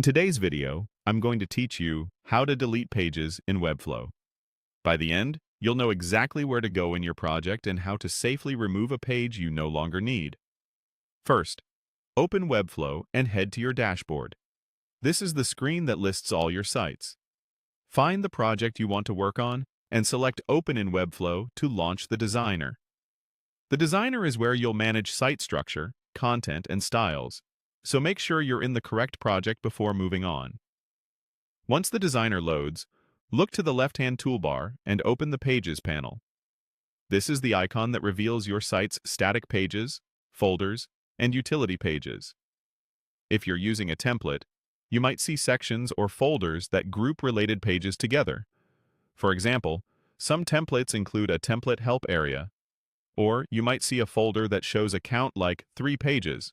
In today's video, I'm going to teach you how to delete pages in Webflow. By the end, you'll know exactly where to go in your project and how to safely remove a page you no longer need. First, open Webflow and head to your dashboard. This is the screen that lists all your sites. Find the project you want to work on and select Open in Webflow to launch the designer. The designer is where you'll manage site structure, content, and styles, so make sure you're in the correct project before moving on. Once the designer loads, look to the left-hand toolbar and open the Pages panel. This is the icon that reveals your site's static pages, folders, and utility pages. If you're using a template, you might see sections or folders that group related pages together. For example, some templates include a template help area, or you might see a folder that shows a count like 3 pages.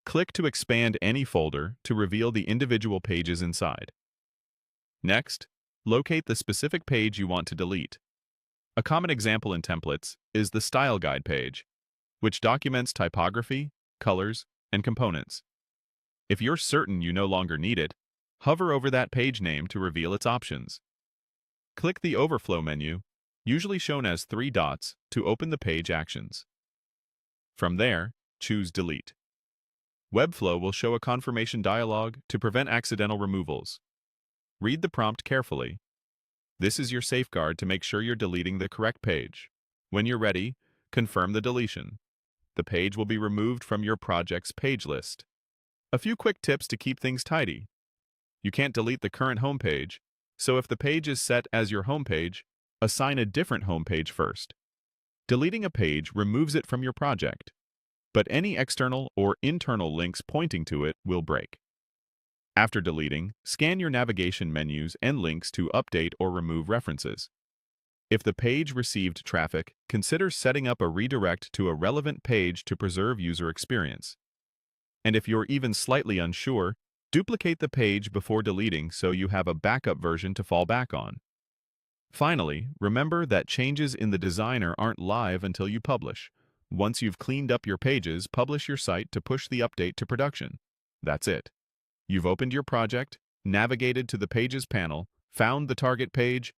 Click to expand any folder to reveal the individual pages inside. Next, locate the specific page you want to delete. A common example in templates is the Style Guide page, which documents typography, colors, and components. If you're certain you no longer need it, hover over that page name to reveal its options. Click the Overflow menu, usually shown as 3 dots, to open the page actions. From there, choose Delete. Webflow will show a confirmation dialog to prevent accidental removals. Read the prompt carefully. This is your safeguard to make sure you're deleting the correct page. When you're ready, confirm the deletion. The page will be removed from your project's page list. A few quick tips to keep things tidy. You can't delete the current homepage, so if the page is set as your homepage, assign a different homepage first. Deleting a page removes it from your project, but any external or internal links pointing to it will break. After deleting, scan your navigation menus and links to update or remove references. If the page received traffic, consider setting up a redirect to a relevant page to preserve user experience. And if you're even slightly unsure, duplicate the page before deleting so you have a backup version to fall back on. Finally, remember that changes in the designer aren't live until you publish. Once you've cleaned up your pages, publish your site to push the update to production. That's it. You've opened your project, navigated to the Pages panel, found the target page,